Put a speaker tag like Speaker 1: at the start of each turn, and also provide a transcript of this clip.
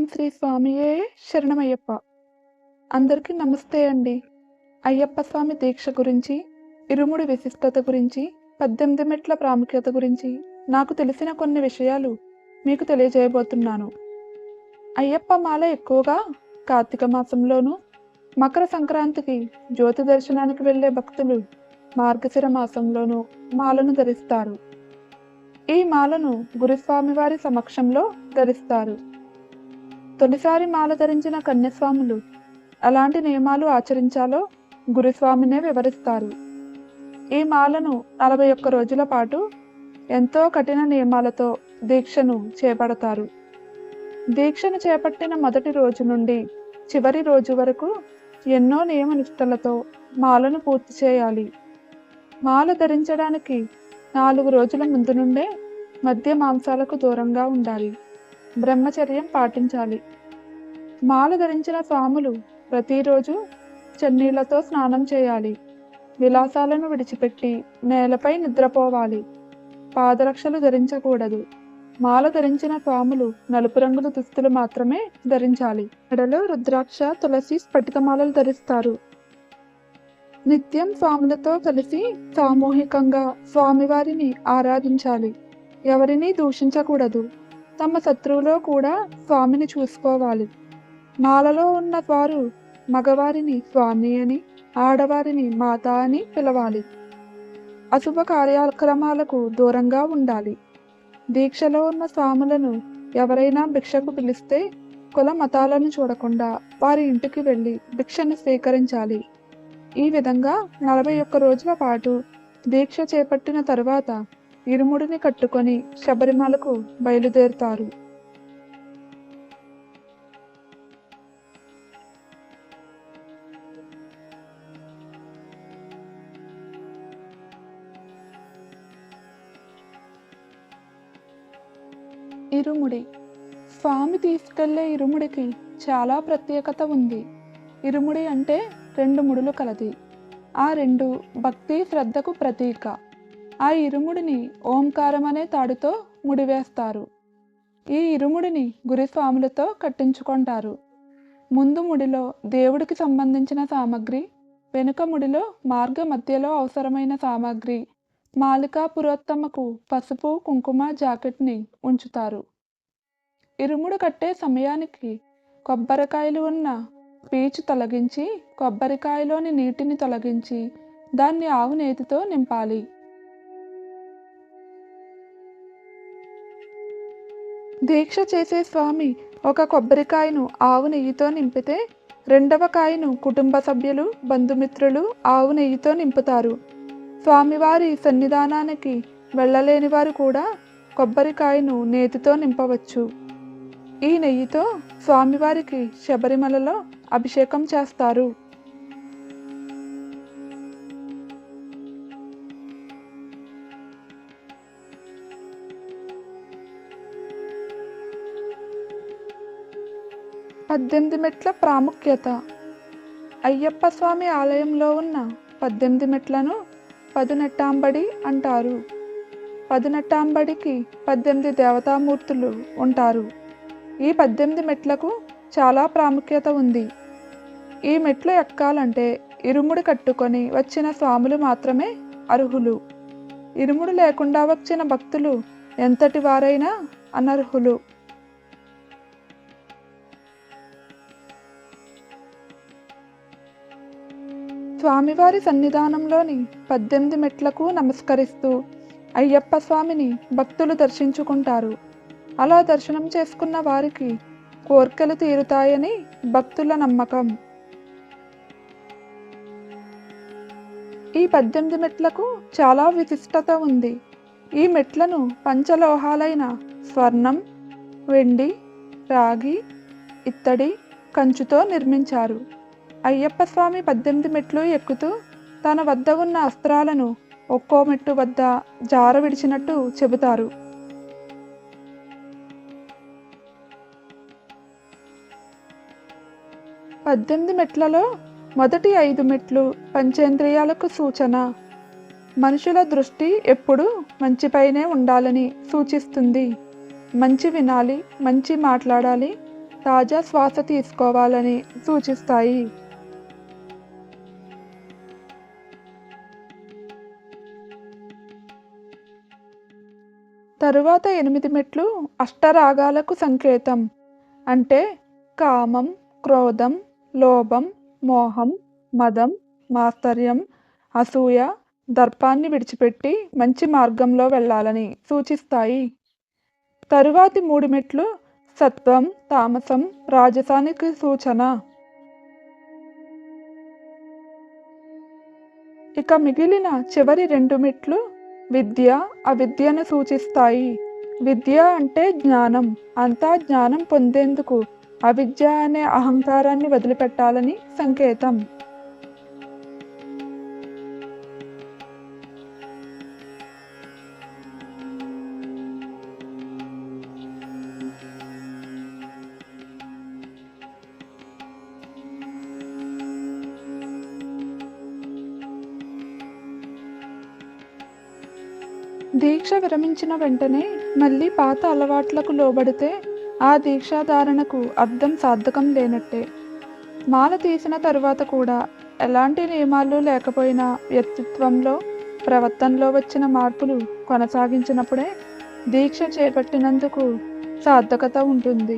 Speaker 1: ఓం శ్రీ స్వామియే శరణమయ్యప్ప. అందరికీ నమస్తే అండి. అయ్యప్ప స్వామి దీక్ష గురించి, ఇరుముడి విశిష్టత గురించి, 18 మెట్ల ప్రాముఖ్యత గురించి నాకు తెలిసిన కొన్ని విషయాలు మీకు తెలియజేయబోతున్నాను. అయ్యప్ప మాల ఎక్కువగా కార్తీక మాసంలోనూ, మకర సంక్రాంతికి జ్యోతి దర్శనానికి వెళ్ళే భక్తులు మార్గశిర మాసంలోనూ మాలను ధరిస్తారు. ఈ మాలను గురుస్వామివారి సమక్షంలో ధరిస్తారు. తొలిసారి మాల ధరించిన కన్యస్వాములు ఎలాంటి నియమాలు ఆచరించాలో గురుస్వామినే వివరిస్తారు. ఈ మాలను 41 రోజుల పాటు ఎంతో కఠిన నియమాలతో దీక్షను చేపడతారు. దీక్షను చేపట్టిన మొదటి రోజు నుండి చివరి రోజు వరకు ఎన్నో నియమ నిష్టలతో మాలను పూర్తి చేయాలి. మాల ధరించడానికి 4 రోజుల ముందు నుండే మద్య మాంసాలకు దూరంగా ఉండాలి. బ్రహ్మచర్యం పాటించాలి. మాల ధరించిన స్వాములు ప్రతిరోజు చన్నీళ్లతో స్నానం చేయాలి. విలాసాలను విడిచిపెట్టి నేలపై నిద్రపోవాలి. పాదరక్షలు ధరించకూడదు. మాల ధరించిన స్వాములు నలుపు రంగుల దుస్తులు మాత్రమే ధరించాలి. మెడలో రుద్రాక్ష, తులసి, స్ఫటికమాలలు ధరిస్తారు. నిత్యం స్వాములతో కలిసి సామూహికంగా స్వామివారిని ఆరాధించాలి. ఎవరినీ దూషించకూడదు. తమ శత్రువులో కూడా స్వామిని చూసుకోవాలి. మాలలో ఉన్న వారు మగవారిని స్వామి అని, ఆడవారిని మాత అని పిలవాలి. అశుభ కార్యక్రమాలకు దూరంగా ఉండాలి. దీక్షలో ఉన్న స్వాములను ఎవరైనా భిక్షకు పిలిస్తే కుల మతాలను చూడకుండా వారి ఇంటికి వెళ్ళి భిక్షను స్వీకరించాలి. ఈ విధంగా 41 రోజుల పాటు దీక్ష చేపట్టిన తరువాత ఇరుముడిని కట్టుకొని శబరిమలకు బయలుదేరుతారు. ఇరుముడి. స్వామి తీసుకెళ్లే ఇరుముడికి చాలా ప్రత్యేకత ఉంది. ఇరుముడి అంటే 2 ముడులు కలది. ఆ 2 భక్తి శ్రద్ధకు ప్రతీక. ఆ ఇరుముడిని ఓంకారం అనే తాడుతో ముడివేస్తారు. ఈ ఇరుముడిని గురుస్వాములతో కట్టించుకుంటారు. ముందు ముడిలో దేవుడికి సంబంధించిన సామగ్రి, వెనుక ముడిలో మార్గ మధ్యలో అవసరమైన సామగ్రి, మాలికా పురోత్తమకు పసుపు, కుంకుమ, జాకెట్ని ఉంచుతారు. ఇరుముడు కట్టే సమయానికి కొబ్బరికాయలు ఉన్న పీచు తొలగించి, కొబ్బరికాయలోని నీటిని తొలగించి దాన్ని ఆవు నేతితో నింపాలి. దీక్ష చేసే స్వామి ఒక కొబ్బరికాయను ఆవు నెయ్యితో నింపితే, రెండవ కాయను కుటుంబ సభ్యులు, బంధుమిత్రులు ఆవు నెయ్యితో నింపుతారు. స్వామివారి సన్నిధానానికి వెళ్ళలేని వారు కూడా కొబ్బరికాయను నేతితో నింపవచ్చు. ఈ నెయ్యితో స్వామివారికి శబరిమలలో అభిషేకం చేస్తారు. పద్దెనిమిది మెట్ల ప్రాముఖ్యత. అయ్యప్ప స్వామి ఆలయంలో ఉన్న 18 మెట్లను పదునెట్టాంబడి అంటారు. పదునెట్టాంబడికి 18 దేవతామూర్తులు ఉంటారు. ఈ 18 మెట్లకు చాలా ప్రాముఖ్యత ఉంది. ఈ మెట్లు ఎక్కాలంటే ఇరుముడి కట్టుకొని వచ్చిన స్వాములు మాత్రమే అర్హులు. ఇరుముడు లేకుండా వచ్చిన భక్తులు ఎంతటి వారైనా అనర్హులు. స్వామివారి సన్నిధానంలోని 18 మెట్లకు నమస్కరిస్తూ అయ్యప్ప స్వామిని భక్తులు దర్శించుకుంటారు. అలా దర్శనం చేసుకున్న వారికి కోర్కెలు తీరుతాయని భక్తుల నమ్మకం. ఈ 18 మెట్లకు చాలా విశిష్టత ఉంది. ఈ మెట్లను పంచలోహాలైన స్వర్ణం, వెండి, రాగి, ఇత్తడి, కంచుతో నిర్మించారు. అయ్యప్ప స్వామి 18 మెట్లు ఎక్కుతూ తన వద్ద ఉన్న అస్త్రాలను ఒక్కో మెట్టు వద్ద జార విడిచినట్టు చెబుతారు. పద్దెనిమిది మెట్లలో మొదటి 5 మెట్లు పంచేంద్రియాలకు సూచన. మనుషుల దృష్టి ఎప్పుడూ మంచిపైనే ఉండాలని సూచిస్తుంది. మంచి వినాలి, మంచి మాట్లాడాలి, తాజా శ్వాస తీసుకోవాలని సూచిస్తాయి. తరువాత 8 మెట్లు అష్టరాగాలకు సంకేతం. అంటే కామం, క్రోధం, లోభం, మోహం, మదం, మాత్సర్యం, అసూయ, దర్పాన్ని విడిచిపెట్టి మంచి మార్గంలో వెళ్ళాలని సూచిస్తాయి. తరువాతి 3 మెట్లు సత్వం, తామసం, రాజసానికి సూచన. ఇక మిగిలిన చివరి 2 మెట్లు విద్య, అవిద్యను సూచిస్తాయి. విద్య అంటే జ్ఞానం. అంతా జ్ఞానం పొందేందుకు అవిద్య అనే అహంకారాన్ని వదిలిపెట్టాలని సంకేతం. దీక్ష విరమించిన వెంటనే మళ్ళీ పాత అలవాట్లకు లోబడితే ఆ దీక్షాధారణకు అర్థం సార్థకం లేనట్టే. మాల తీసిన తరువాత కూడా ఎలాంటి నియమాలు లేకపోయినా వ్యక్తిత్వంలో, ప్రవర్తనలో వచ్చిన మార్పులు కొనసాగించినప్పుడే దీక్ష చేపట్టినందుకు సార్థకత ఉంటుంది.